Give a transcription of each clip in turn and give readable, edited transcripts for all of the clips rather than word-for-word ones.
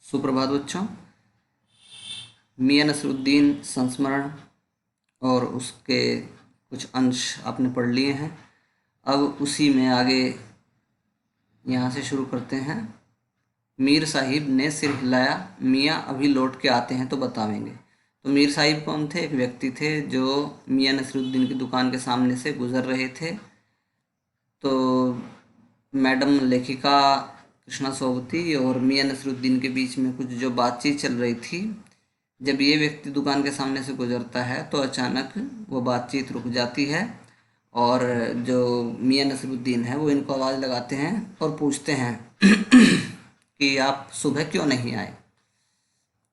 सुप्रभात बच्चों। मियां नसरुद्दीन संस्मरण और उसके कुछ अंश आपने पढ़ लिए हैं। अब उसी में आगे यहाँ से शुरू करते हैं। मीर साहिब ने सिर हिलाया, मियाँ अभी लौट के आते हैं तो बतावेंगे। तो मीर साहिब कौन थे? एक व्यक्ति थे जो मियां नसरुद्दीन की दुकान के सामने से गुजर रहे थे। तो मैडम लेखिका कृष्णा सोबती और मियां नसरुद्दीन के बीच में कुछ जो बातचीत चल रही थी, जब ये व्यक्ति दुकान के सामने से गुजरता है तो अचानक वो बातचीत रुक जाती है और जो मियां नसरुद्दीन है वो इनको आवाज़ लगाते हैं और पूछते हैं कि आप सुबह क्यों नहीं आए।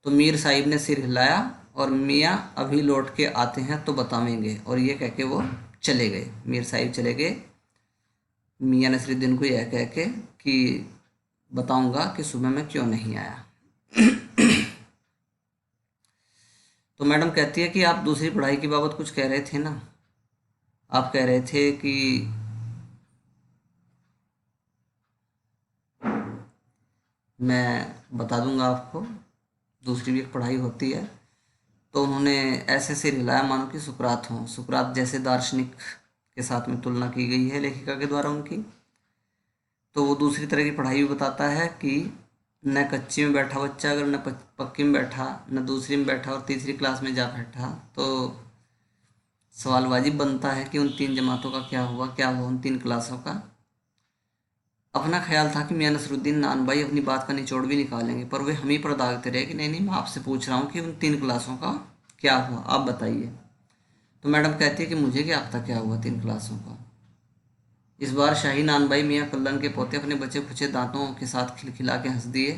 तो मीर साहिब ने सिर हिलाया और मियाँ अभी लौट के आते हैं तो बतावेंगे, और ये कह के वो चले गए। मीर साहिब चले गए मियां नसरुद्दीन को यह कह के कि बताऊंगा कि सुबह मैं क्यों नहीं आया। तो मैडम कहती है कि आप दूसरी पढ़ाई की बाबत कुछ कह रहे थे ना, आप कह रहे थे कि मैं बता दूंगा आपको, दूसरी भी एक पढ़ाई होती है। तो उन्होंने ऐसे सिर हिलाया मानो कि सुकरात हों। सुकरात जैसे दार्शनिक के साथ में तुलना की गई है लेखिका के द्वारा उनकी। तो वो दूसरी तरह की पढ़ाई भी बताता है कि न कच्ची में बैठा बच्चा अगर न पक्की में बैठा, न दूसरी में बैठा और तीसरी क्लास में जा बैठा, तो सवाल वाजिब बनता है कि उन तीन जमातों का क्या हुआ उन तीन क्लासों का। अपना ख्याल था कि मियां नसरुद्दीन नान भाई अपनी बात का निचोड़ भी निकालेंगे, पर वे हम ही पर दागते रहे कि नहीं नहीं, मैं आपसे पूछ रहा हूँ कि उन तीन क्लासों का क्या हुआ, आप बताइए। तो मैडम कहती है कि मुझे क्या पता क्या हुआ तीन क्लासों का। इस बार शाही नान भाई मियाँ कल्लन के पोते अपने बचे खुचे दांतों के साथ खिलखिला के हंस दिए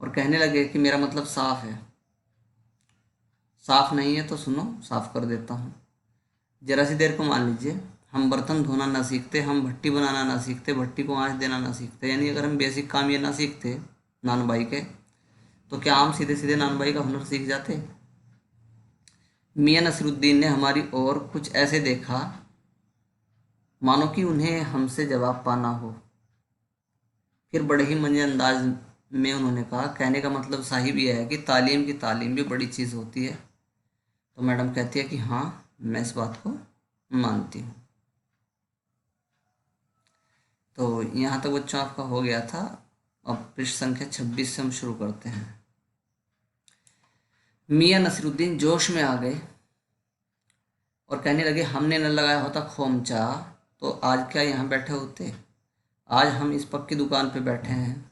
और कहने लगे कि मेरा मतलब साफ है। साफ नहीं है तो सुनो, साफ कर देता हूँ। जरा सी देर को मान लीजिए, हम बर्तन धोना ना सीखते, हम भट्टी बनाना ना सीखते, भट्टी को आंच देना ना सीखते, यानी अगर हम बेसिक काम ये ना सीखते नान भाई के, तो क्या हम सीधे सीधे नान भाई का हुनर सीख जाते? मियां नसरुद्दीन ने हमारी ओर कुछ ऐसे देखा मानो कि उन्हें हमसे जवाब पाना हो। फिर बड़े ही मंजे अंदाज में उन्होंने कहा, कहने का मतलब साहिब यह है कि तालीम की तालीम भी बड़ी चीज़ होती है। तो मैडम कहती है कि हाँ, मैं इस बात को मानती हूँ। तो यहाँ तक बच्चों आपका हो गया था। अब पृष्ठ संख्या 26 से हम शुरू करते हैं। मियां नसरुद्दीन जोश में आ गए और कहने लगे, हमने न लगाया होता खोमचा तो आज क्या यहाँ बैठे होते। आज हम इस पक्की दुकान पे बैठे हैं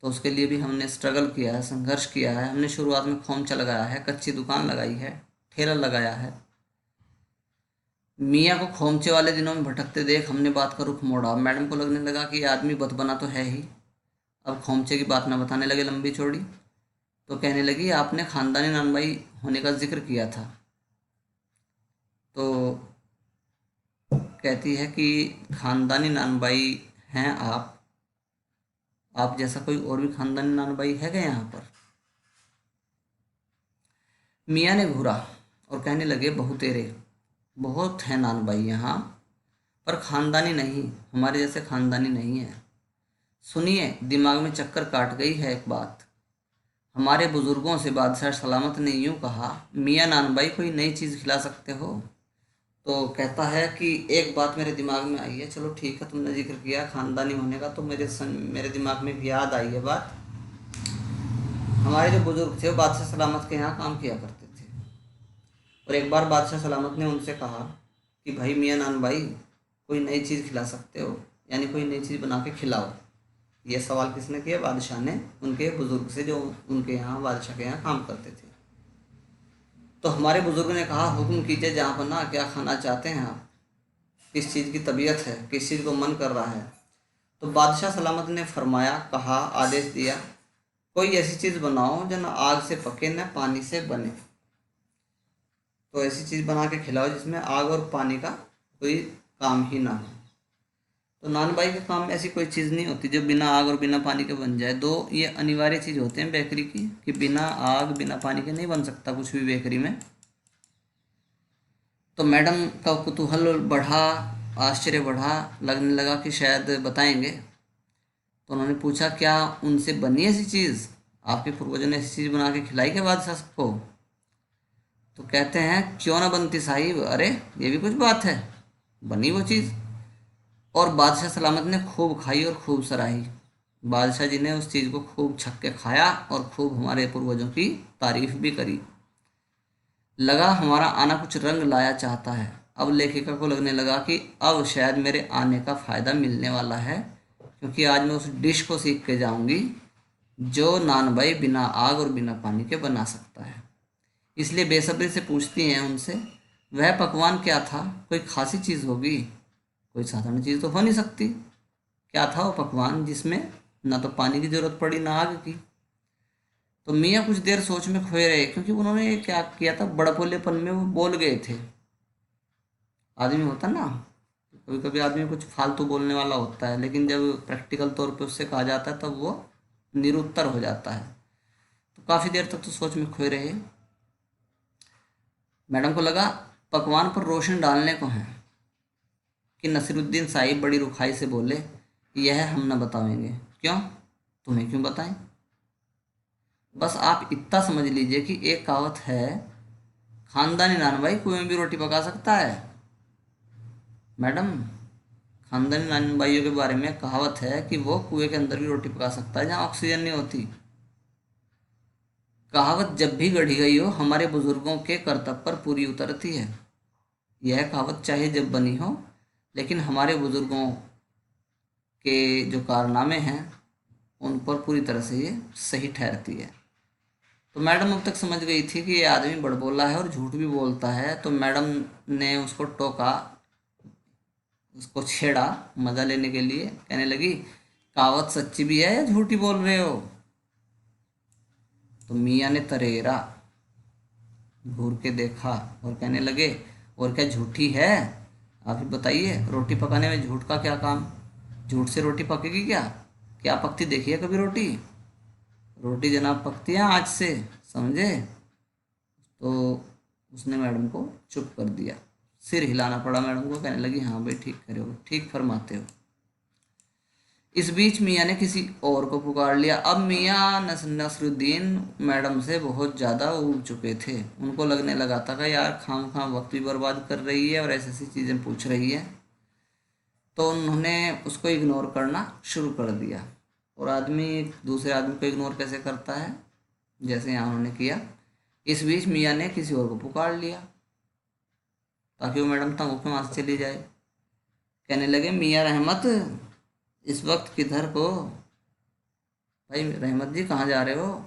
तो उसके लिए भी हमने स्ट्रगल किया है, संघर्ष किया है। हमने शुरुआत में खोमचा लगाया है, कच्ची दुकान लगाई है, ठेला लगाया है। मियाँ को खोमचे वाले दिनों में भटकते देख हमने बात का रुख मोड़ा। मैडम को लगने लगा कि ये आदमी बदबना तो है ही, अब खोमचे की बात न बताने लगे लंबी चौड़ी। तो कहने लगी, आपने ख़ानदानी नानबाई होने का जिक्र किया था। तो कहती है कि ख़ानदानी नानबाई हैं आप जैसा कोई और भी ख़ानदानी नानबाई है क्या यहाँ पर? मियाँ ने घूरा और कहने लगे, बहुतेरे बहुत हैं नानबाई यहाँ, पर ख़ानदानी नहीं, हमारे जैसे ख़ानदानी नहीं है। सुनिए, दिमाग में चक्कर काट गई है एक बात। हमारे बुज़ुर्गों से बादशाह सलामत ने यूँ कहा, मियाँ नानबाई कोई नई चीज़ खिला सकते हो। तो कहता है कि एक बात मेरे दिमाग में आई है। चलो ठीक है, तुमने जिक्र किया ख़ानदानी होने का तो मेरे दिमाग में भी याद आई है बात। हमारे जो बुज़ुर्ग थे वो बादशाह सलामत के यहाँ काम किया करते थे, और एक बार बादशाह सलामत ने उनसे कहा कि भाई मियाँ नानबाई कोई नई चीज़ खिला सकते हो, यानी कोई नई चीज़ बना के खिलाओ। ये सवाल किसने किया? बादशाह ने उनके बुज़ुर्ग से, जो उनके यहाँ बादशाह के यहाँ काम करते थे। तो हमारे बुज़ुर्ग ने कहा, हुक्म कीजिए जहाँ पन्ना, क्या खाना चाहते हैं आप, किस चीज़ की तबीयत है, किस चीज़ को मन कर रहा है। तो बादशाह सलामत ने फरमाया, कहा, आदेश दिया, कोई ऐसी चीज़ बनाओ जो न आग से पके न पानी से बने। तो ऐसी चीज़ बना के खिलाओ जिसमें आग और पानी का कोई काम ही ना हो। तो नानबाई के काम में ऐसी कोई चीज़ नहीं होती जो बिना आग और बिना पानी के बन जाए। दो ये अनिवार्य चीज़ होते हैं बेकरी की, कि बिना आग बिना पानी के नहीं बन सकता कुछ भी बेकरी में। तो मैडम का कुतूहल बढ़ा, आश्चर्य बढ़ा, लगने लगा कि शायद बताएंगे। तो उन्होंने पूछा, क्या उनसे बनी ऐसी चीज़? आपके पूर्वजों ने ऐसी चीज़ बना के खिलाई क्या बादशाह सबको? तो कहते हैं क्यों ना बनती साहिब, अरे ये भी कुछ बात है, बनी वो चीज़। और बादशाह सलामत ने खूब खाई और खूब सराही। बादशाह जी ने उस चीज़ को खूब छक के खाया और खूब हमारे पूर्वजों की तारीफ भी करी। लगा हमारा आना कुछ रंग लाया चाहता है। अब लेखिका को लगने लगा कि अब शायद मेरे आने का फ़ायदा मिलने वाला है, क्योंकि आज मैं उस डिश को सीख के जाऊंगी जो नान भाई बिना आग और बिना पानी के बना सकता है। इसलिए बेसब्री से पूछती हैं उनसे, वह पकवान क्या था? कोई खासी चीज़ होगी, कोई साधारण चीज़ तो हो नहीं सकती। क्या था वो पकवान जिसमें ना तो पानी की जरूरत पड़ी ना आग की? तो मियाँ कुछ देर सोच में खोए रहे, क्योंकि उन्होंने क्या किया था, बड़बोलेपन में वो बोल गए थे। आदमी होता ना, कभी कभी आदमी कुछ फालतू बोलने वाला होता है, लेकिन जब प्रैक्टिकल तौर पे उससे कहा जाता है तब वो निरुत्तर हो जाता है। तो काफ़ी देर तक तो सोच में खोए रहे। मैडम को लगा पकवान पर रोशनी डालने को है कि नसीरुद्दीन साहिब बड़ी रुखाई से बोले, यह हम न बताएंगे। क्यों? तुम्हें क्यों बताएं? बस आप इतना समझ लीजिए कि एक कहावत है, खानदानी नान भाई कुएं में भी रोटी पका सकता है। मैडम, खानदानी नान भाइयों के बारे में कहावत है कि वो कुएं के अंदर भी रोटी पका सकता है जहाँ ऑक्सीजन नहीं होती। कहावत जब भी गढ़ी गई हो हमारे बुजुर्गों के कर्तव्य पर पूरी उतरती है। यह कहावत चाहे जब बनी हो, लेकिन हमारे बुजुर्गों के जो कारनामे हैं उन पर पूरी तरह से ये सही ठहरती है। तो मैडम अब तक समझ गई थी कि ये आदमी बड़बोला है और झूठ भी बोलता है। तो मैडम ने उसको टोका, उसको छेड़ा मजा लेने के लिए। कहने लगी, कहावत सच्ची भी है या झूठी बोल रहे हो? तो मियाँ ने तरेरा घूर के देखा और कहने लगे, और क्या झूठी है? आप ही बताइए, रोटी पकाने में झूठ का क्या काम? झूठ से रोटी पकेगी क्या? क्या पकती देखी है कभी रोटी? रोटी जनाब पकती है आँच से, समझे? तो उसने मैडम को चुप कर दिया। सिर हिलाना पड़ा मैडम को। कहने लगी, हाँ भाई ठीक करे हो, ठीक फरमाते हो। इस बीच मियाँ ने किसी और को पुकार लिया। अब मियाँ नसरुद्दीन मैडम से बहुत ज़्यादा ऊब चुके थे। उनको लगने लगा था कि यार खाम खाम वक्त भी बर्बाद कर रही है और ऐसी ऐसी चीज़ें पूछ रही है। तो उन्होंने उसको इग्नोर करना शुरू कर दिया। और आदमी दूसरे आदमी को इग्नोर कैसे करता है, जैसे यहाँ उन्होंने किया। इस बीच मियाँ ने किसी और को पुकार लिया ताकि वो मैडम तंग होकर वहाँ से चली जाए। कहने लगे, मियाँ रहमत, इस वक्त किधर को? भाई रहमत जी कहाँ जा रहे हो?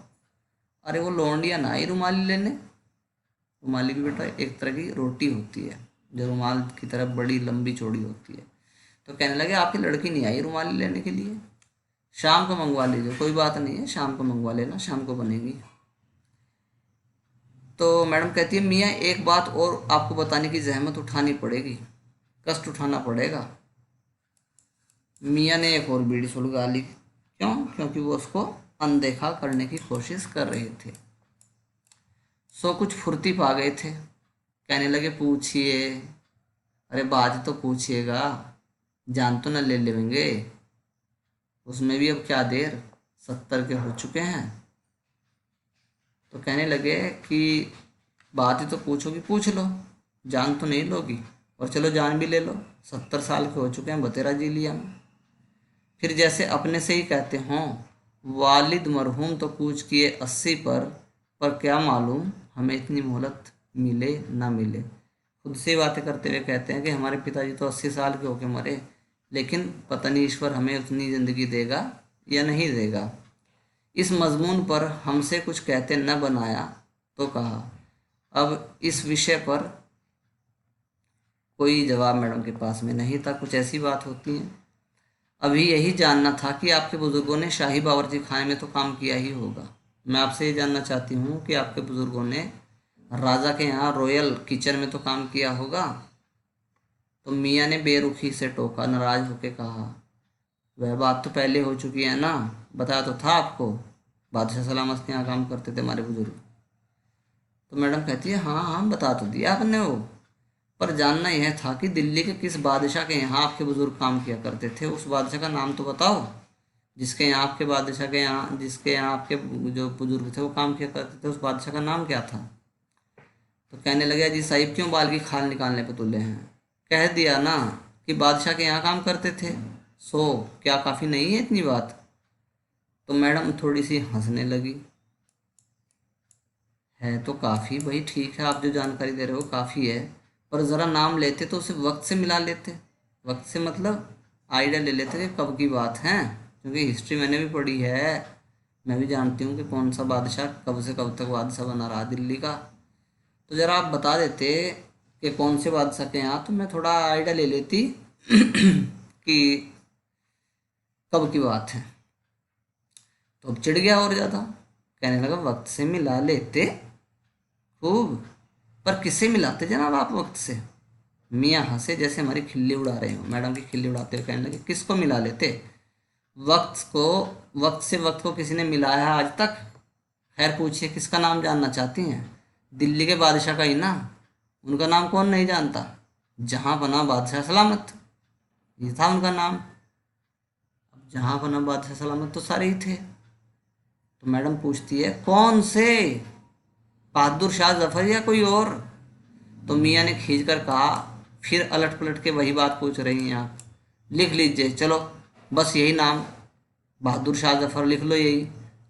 अरे वो लौंडिया ना आई रुमाली लेने। रुमाली भी बेटा एक तरह की रोटी होती है जो रुमाल की तरह बड़ी लंबी चौड़ी होती है। तो कहने लगे, आपकी लड़की नहीं आई रुमाली लेने के लिए? शाम को मंगवा लीजिए, कोई बात नहीं है, शाम को मंगवा लेना, शाम को बनेगी। तो मैडम कहती है, मियाँ एक बात और आपको बताने की जहमत उठानी पड़ेगी, कष्ट उठाना पड़ेगा। मियाँ ने एक और बीड़ी सुलगा ली। क्यों? क्योंकि वो उसको अनदेखा करने की कोशिश कर रहे थे। सो कुछ फुर्ती पा गए थे। कहने लगे, पूछिए। अरे बात तो पूछिएगा, जान तो न ले लेंगे, उसमें भी अब क्या देर, 70 के हो चुके हैं। तो कहने लगे कि बात ही तो पूछोगी, पूछ लो, जान तो नहीं लोगी, और चलो जान भी ले लो, 70 साल के हो चुके हैं, बतेरा जी लिया। फिर जैसे अपने से ही कहते हों, वालिद मरहूम तो कूच किए 80 पर क्या मालूम हमें इतनी मोहलत मिले ना मिले। खुद से ही बातें करते हुए कहते हैं कि हमारे पिताजी तो 80 साल के होके मरे, लेकिन पता नहीं ईश्वर हमें उतनी ज़िंदगी देगा या नहीं देगा। इस मजमून पर हमसे कुछ कहते न बनाया तो कहा। अब इस विषय पर कोई जवाब मैडम के पास में नहीं था। कुछ ऐसी बात होती है। अभी यही जानना था कि आपके बुजुर्गों ने शाही बावर्ची खाने में तो काम किया ही होगा। मैं आपसे ये जानना चाहती हूँ कि आपके बुजुर्गों ने राजा के यहाँ रॉयल किचन में तो काम किया होगा। तो मियाँ ने बेरुखी से टोका, नाराज होकर कहा, वह बात तो पहले हो चुकी है ना, बताया तो था आपको, बादशाह सलामत के यहाँ काम करते थे हमारे बुजुर्ग। तो मैडम कहती है, हाँ हाँ बता तो दिया आपने वो, पर जानना यह था कि दिल्ली के किस बादशाह के यहाँ आपके बुजुर्ग काम किया करते थे, उस बादशाह का नाम तो बताओ जिसके यहाँ आपके बादशाह के यहाँ, जिसके यहाँ आपके जो बुजुर्ग थे वो काम किया करते थे, उस बादशाह का नाम क्या था? तो कहने लगे अजी साहिब क्यों बाल की खाल निकालने पे तुले हैं? कह दिया ना कि बादशाह के यहाँ काम करते थे, सो क्या काफ़ी नहीं है इतनी बात? तो मैडम थोड़ी सी हंसने लगी। है तो काफ़ी भाई, ठीक है आप जो जानकारी दे रहे हो काफ़ी है, पर ज़रा नाम लेते तो उसे वक्त से मिला लेते। वक्त से मतलब आइडिया ले लेते कि कब की बात है, क्योंकि हिस्ट्री मैंने भी पढ़ी है, मैं भी जानती हूँ कि कौन सा बादशाह कब से कब तक बादशाह बना रहा दिल्ली का। तो ज़रा आप बता देते कि कौन से बादशाह के यहाँ, तो मैं थोड़ा आइडिया ले लेती कि कब की बात है। तो अब चिढ़ गया और ज़्यादा, कहने लगा वक्त से मिला लेते खूब, पर किससे मिलाते जनाब आप वक्त से? मियाँ हंसे जैसे हमारी खिल्ली उड़ा रहे हो, मैडम की खिल्ली उड़ाते हुए कहने लगे किसको मिला लेते? वक्त को, वक्त से वक्त को किसी ने मिलाया है आज तक? खैर पूछिए किसका नाम जानना चाहती हैं? दिल्ली के बादशाह का ही ना, उनका नाम कौन नहीं जानता? जहाँ बना बादशाह सलामत, ये था उनका नाम। अब जहाँ बना बादशाह सलामत तो सारे ही थे। तो मैडम पूछती है कौन से, बहादुर शाह जफर या कोई और? तो मियाँ ने खींच कर कहा, फिर अलट पलट के वही बात पूछ रही हैं आप, लिख लीजिए चलो, बस यही नाम, बहादुर शाह जफर लिख लो यही।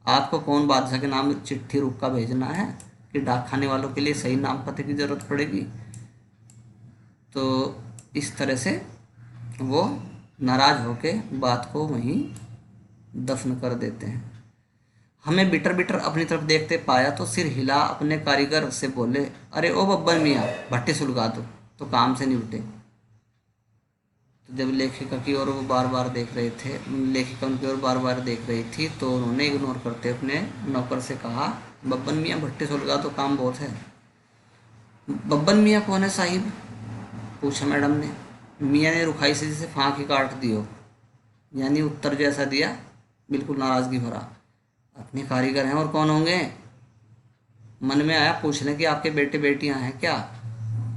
आपको कौन बादशाह के नाम चिट्ठी रुक का भेजना है कि डाक खाने वालों के लिए सही नाम पते की ज़रूरत पड़ेगी? तो इस तरह से वो नाराज़ होके बात को वहीं दफन कर देते हैं। हमें बिटर बिटर अपनी तरफ देखते पाया तो सिर हिला अपने कारीगर से बोले, अरे ओ बब्बर मियाँ भट्टी सुलगा दो, तो काम से निपटे। तो जब लेखिका की ओर वो बार बार देख रहे थे, लेखिका उनकी ओर बार बार देख रही थी, तो उन्होंने इग्नोर करते अपने नौकर से कहा, बब्बन मियाँ भट्टी सुलगा तो काम बहुत है। बब्बन मियाँ कौन है साहिब? पूछा मैडम ने। मियाँ ने रुखाई से जैसे फाँक ही काट दी हो, यानी उत्तर जैसा दिया, बिल्कुल नाराज़गी भरा। अपने कारीगर हैं और कौन होंगे? मन में आया पूछ लें कि आपके बेटे बेटियां हैं क्या,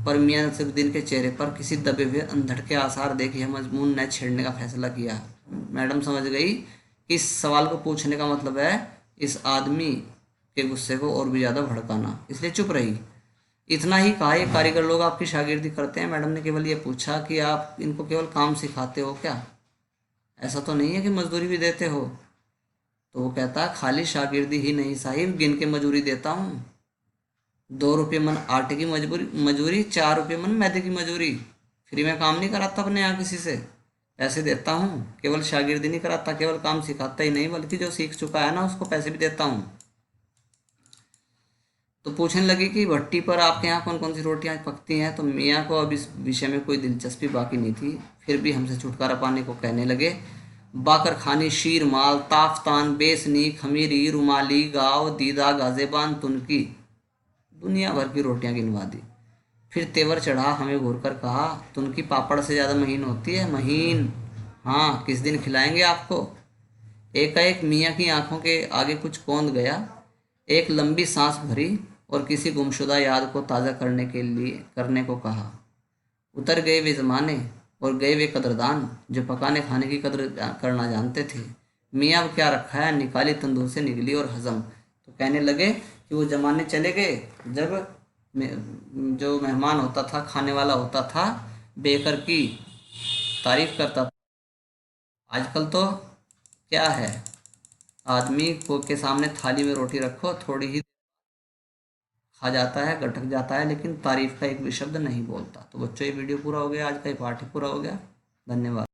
पर मियाँ नसीरुद्दीन के चेहरे पर किसी दबे हुए अंधड़ के आसार देख यह मजमून न छेड़ने का फैसला किया। मैडम समझ गई कि इस सवाल को पूछने का मतलब है इस आदमी के गुस्से को और भी ज़्यादा भड़काना, इसलिए चुप रही। इतना ही कहा, ये कारीगर लोग आपकी शागिर्दी करते हैं? मैडम ने केवल ये पूछा कि आप इनको केवल काम सिखाते हो क्या, ऐसा तो नहीं है कि मजदूरी भी देते हो? तो वो कहता खाली शागिर्दी ही नहीं साहिब, गिन के मजूरी देता हूँ। 2 रुपये मन आटे की मजूरी, 4 रुपये मन मैदे की मजूरी। फ्री में काम नहीं कराता अपने यहाँ किसी से, पैसे देता हूँ। केवल शागिर्दी नहीं कराता, केवल काम सिखाता ही नहीं, बल्कि जो सीख चुका है ना उसको पैसे भी देता हूँ। तो पूछने लगी कि भट्टी पर आपके यहाँ कौन कौन सी रोटियाँ पकती हैं? तो मियाँ को अब इस विषय में कोई दिलचस्पी बाकी नहीं थी, फिर भी हमसे छुटकारा पाने को कहने लगे, बाकर खानी, शीर माल, ताफ्तान, बेसनी, खमीरी, रुमाली, गाव, दीदा, गाजेबान, तुनकी, दुनिया भर की रोटियां गिनवा दी। फिर तेवर चढ़ा, हमें घूर कर कहा, तुनकी पापड़ से ज़्यादा महीन होती है, महीन। हाँ किस दिन खिलाएंगे आपको? एकाएक मियाँ की आंखों के आगे कुछ कौंध गया, एक लंबी सांस भरी और किसी गुमशुदा याद को ताज़ा करने को कहा। उतर गए वे ज़माने और गए वे कदरदान जो पकाने खाने की कदर करना जानते थे। मियाँ अब क्या रखा है, निकाली तंदूर से निकली और हजम। तो कहने लगे कि वो ज़माने चले गए जब जो मेहमान होता था, खाने वाला होता था, बेकर की तारीफ करता था। आजकल तो क्या है, आदमी को के सामने थाली में रोटी रखो, थोड़ी ही खा जाता है, गटक जाता है, लेकिन तारीफ का एक भी शब्द नहीं बोलता। तो बच्चों ये वीडियो पूरा हो गया, आज का ये पाठ ही पूरा हो गया। धन्यवाद।